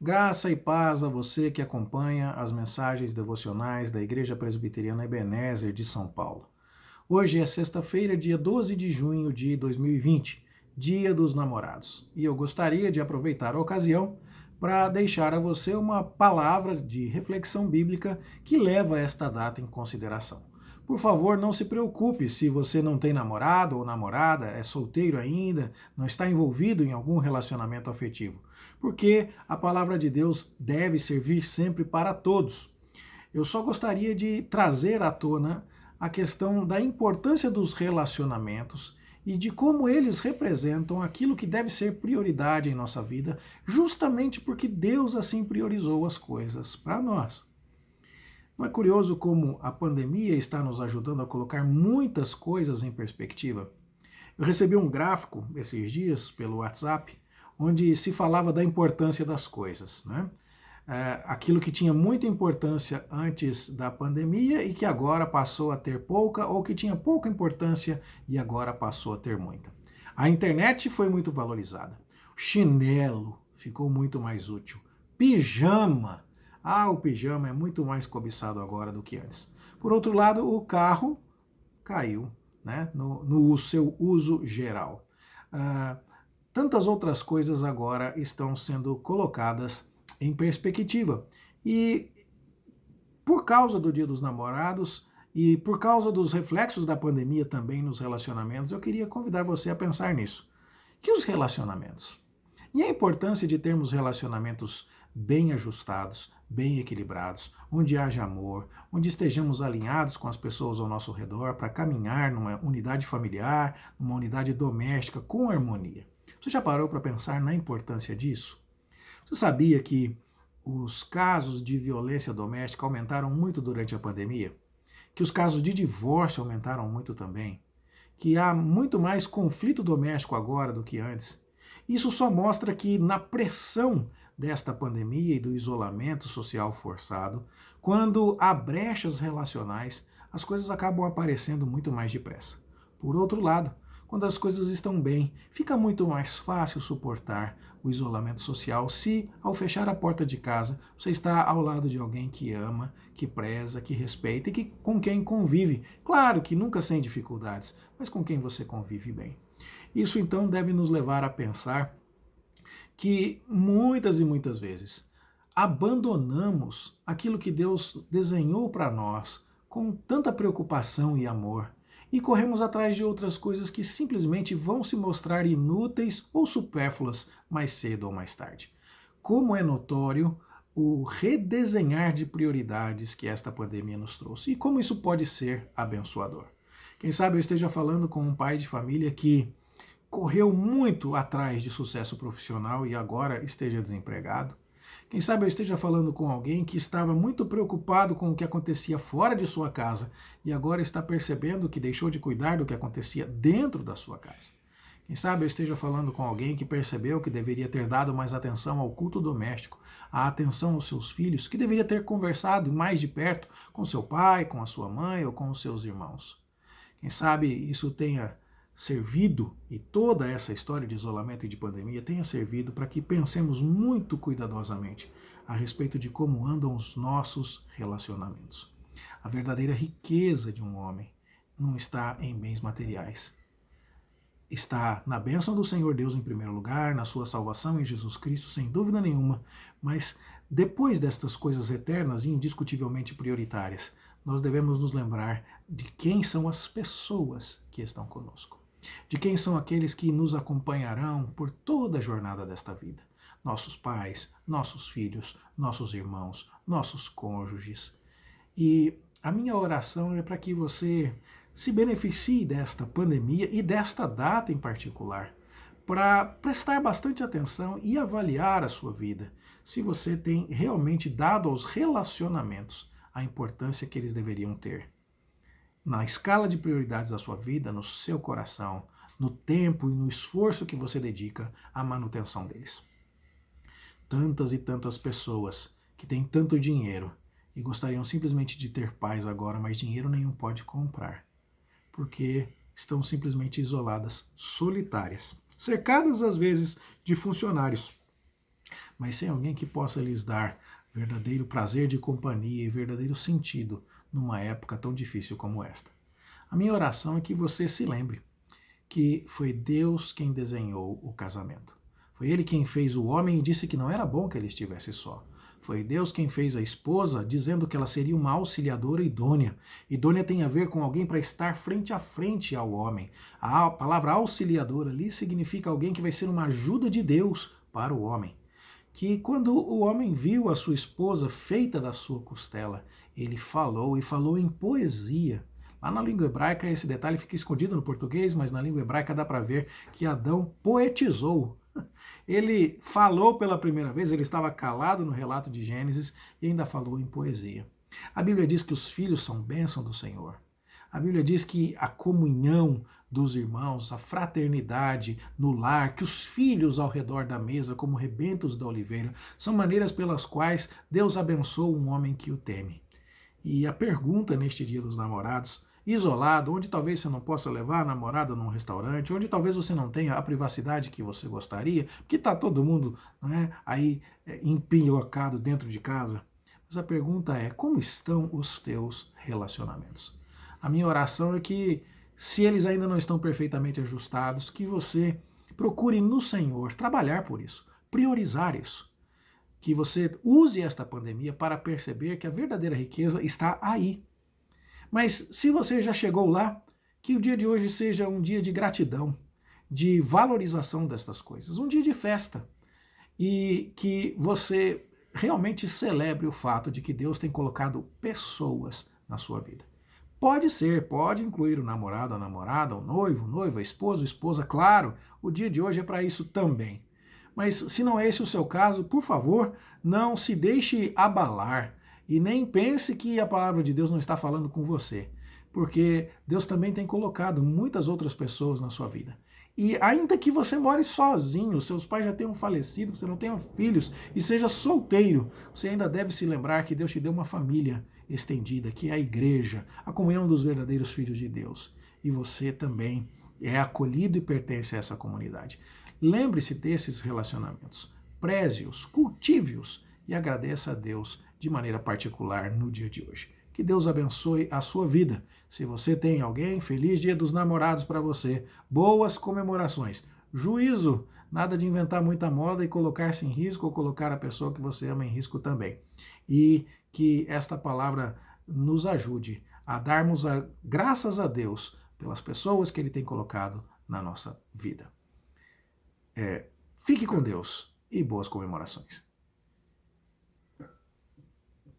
Graça e paz a você que acompanha as mensagens devocionais da Igreja Presbiteriana Ebenezer de São Paulo. Hoje é sexta-feira, dia 12 de junho de 2020, Dia dos Namorados. E eu gostaria de aproveitar a ocasião para deixar a você uma palavra de reflexão bíblica que leva esta data em consideração. Por favor, não se preocupe se você não tem namorado ou namorada, é solteiro ainda, não está envolvido em algum relacionamento afetivo, porque a palavra de Deus deve servir sempre para todos. Eu só gostaria de trazer à tona a questão da importância dos relacionamentos e de como eles representam aquilo que deve ser prioridade em nossa vida, justamente porque Deus assim priorizou as coisas para nós. Não é curioso como a pandemia está nos ajudando a colocar muitas coisas em perspectiva? Eu recebi um gráfico esses dias pelo WhatsApp, onde se falava da importância das coisas, né? Aquilo que tinha muita importância antes da pandemia e que agora passou a ter pouca, ou que tinha pouca importância e agora passou a ter muita. A internet foi muito valorizada. O chinelo ficou muito mais útil. Pijama. O pijama é muito mais cobiçado agora do que antes. Por outro lado, o carro caiu, né, no seu uso geral. Ah, Tantas outras coisas agora estão sendo colocadas em perspectiva. E por causa do Dia dos Namorados e por causa dos reflexos da pandemia também nos relacionamentos, eu queria convidar você a pensar nisso. Que os relacionamentos? E a importância de termos relacionamentos bem ajustados, bem equilibrados, onde haja amor, onde estejamos alinhados com as pessoas ao nosso redor para caminhar numa unidade familiar, numa unidade doméstica com harmonia. Você já parou para pensar na importância disso? Você sabia que os casos de violência doméstica aumentaram muito durante a pandemia? Que os casos de divórcio aumentaram muito também? Que há muito mais conflito doméstico agora do que antes? Isso só mostra que na pressão desta pandemia e do isolamento social forçado, quando há brechas relacionais, as coisas acabam aparecendo muito mais depressa. Por outro lado, quando as coisas estão bem, fica muito mais fácil suportar o isolamento social se, ao fechar a porta de casa, você está ao lado de alguém que ama, que preza, que respeita e com quem convive. Claro que nunca sem dificuldades, mas com quem você convive bem. Isso então deve nos levar a pensar que muitas e muitas vezes abandonamos aquilo que Deus desenhou para nós com tanta preocupação e amor e corremos atrás de outras coisas que simplesmente vão se mostrar inúteis ou supérfluas mais cedo ou mais tarde. Como é notório o redesenhar de prioridades que esta pandemia nos trouxe e como isso pode ser abençoador. Quem sabe eu esteja falando com um pai de família que correu muito atrás de sucesso profissional e agora esteja desempregado. Quem sabe eu esteja falando com alguém que estava muito preocupado com o que acontecia fora de sua casa e agora está percebendo que deixou de cuidar do que acontecia dentro da sua casa. Quem sabe eu esteja falando com alguém que percebeu que deveria ter dado mais atenção ao culto doméstico, a atenção aos seus filhos, que deveria ter conversado mais de perto com seu pai, com a sua mãe ou com os seus irmãos. Quem sabe isso tenha servido, e toda essa história de isolamento e de pandemia tenha servido para que pensemos muito cuidadosamente a respeito de como andam os nossos relacionamentos. A verdadeira riqueza de um homem não está em bens materiais. Está na bênção do Senhor Deus em primeiro lugar, na sua salvação em Jesus Cristo, sem dúvida nenhuma, mas depois destas coisas eternas e indiscutivelmente prioritárias, nós devemos nos lembrar de quem são as pessoas que estão conosco, de quem são aqueles que nos acompanharão por toda a jornada desta vida. Nossos pais, nossos filhos, nossos irmãos, nossos cônjuges. E a minha oração é para que você se beneficie desta pandemia e desta data em particular, para prestar bastante atenção e avaliar a sua vida, se você tem realmente dado aos relacionamentos a importância que eles deveriam ter. Na escala de prioridades da sua vida, no seu coração, no tempo e no esforço que você dedica à manutenção deles. Tantas e tantas pessoas que têm tanto dinheiro e gostariam simplesmente de ter paz agora, mas dinheiro nenhum pode comprar, porque estão simplesmente isoladas, solitárias, cercadas às vezes de funcionários, mas sem alguém que possa lhes dar verdadeiro prazer de companhia e verdadeiro sentido numa época tão difícil como esta. A minha oração é que você se lembre que foi Deus quem desenhou o casamento. Foi Ele quem fez o homem e disse que não era bom que ele estivesse só. Foi Deus quem fez a esposa, dizendo que ela seria uma auxiliadora idônea. Idônea tem a ver com alguém para estar frente a frente ao homem. A palavra auxiliadora ali significa alguém que vai ser uma ajuda de Deus para o homem. Que quando o homem viu a sua esposa feita da sua costela, ele falou e falou em poesia. Lá na língua hebraica esse detalhe fica escondido no português, mas na língua hebraica dá para ver que Adão poetizou. Ele falou pela primeira vez, ele estava calado no relato de Gênesis e ainda falou em poesia. A Bíblia diz que os filhos são bênção do Senhor. A Bíblia diz que a comunhão dos irmãos, a fraternidade no lar, que os filhos ao redor da mesa, como rebentos da oliveira, são maneiras pelas quais Deus abençoa um homem que o teme. E a pergunta neste Dia dos Namorados, isolado, onde talvez você não possa levar a namorada num restaurante, onde talvez você não tenha a privacidade que você gostaria, porque está todo mundo, né, aí empinhocado dentro de casa. Mas a pergunta é, como estão os teus relacionamentos? A minha oração é que, se eles ainda não estão perfeitamente ajustados, que você procure no Senhor trabalhar por isso, priorizar isso. Que você use esta pandemia para perceber que a verdadeira riqueza está aí. Mas se você já chegou lá, que o dia de hoje seja um dia de gratidão, de valorização destas coisas, um dia de festa. E que você realmente celebre o fato de que Deus tem colocado pessoas na sua vida. Pode ser, pode incluir o namorado, a namorada, o noivo, noiva, esposo, esposa, claro, o dia de hoje é para isso também. Mas se não é esse o seu caso, por favor, não se deixe abalar e nem pense que a palavra de Deus não está falando com você, porque Deus também tem colocado muitas outras pessoas na sua vida. E ainda que você more sozinho, seus pais já tenham falecido, você não tenha filhos e seja solteiro, você ainda deve se lembrar que Deus te deu uma família estendida, que é a igreja, a comunhão dos verdadeiros filhos de Deus. E você também é acolhido e pertence a essa comunidade. Lembre-se desses relacionamentos, preze-os, cultive-os e agradeça a Deus de maneira particular no dia de hoje. Que Deus abençoe a sua vida. Se você tem alguém, feliz Dia dos Namorados para você. Boas comemorações. Juízo, nada de inventar muita moda e colocar-se em risco ou colocar a pessoa que você ama em risco também. E que esta palavra nos ajude a darmos graças a Deus pelas pessoas que Ele tem colocado na nossa vida. Fique com Deus e boas comemorações.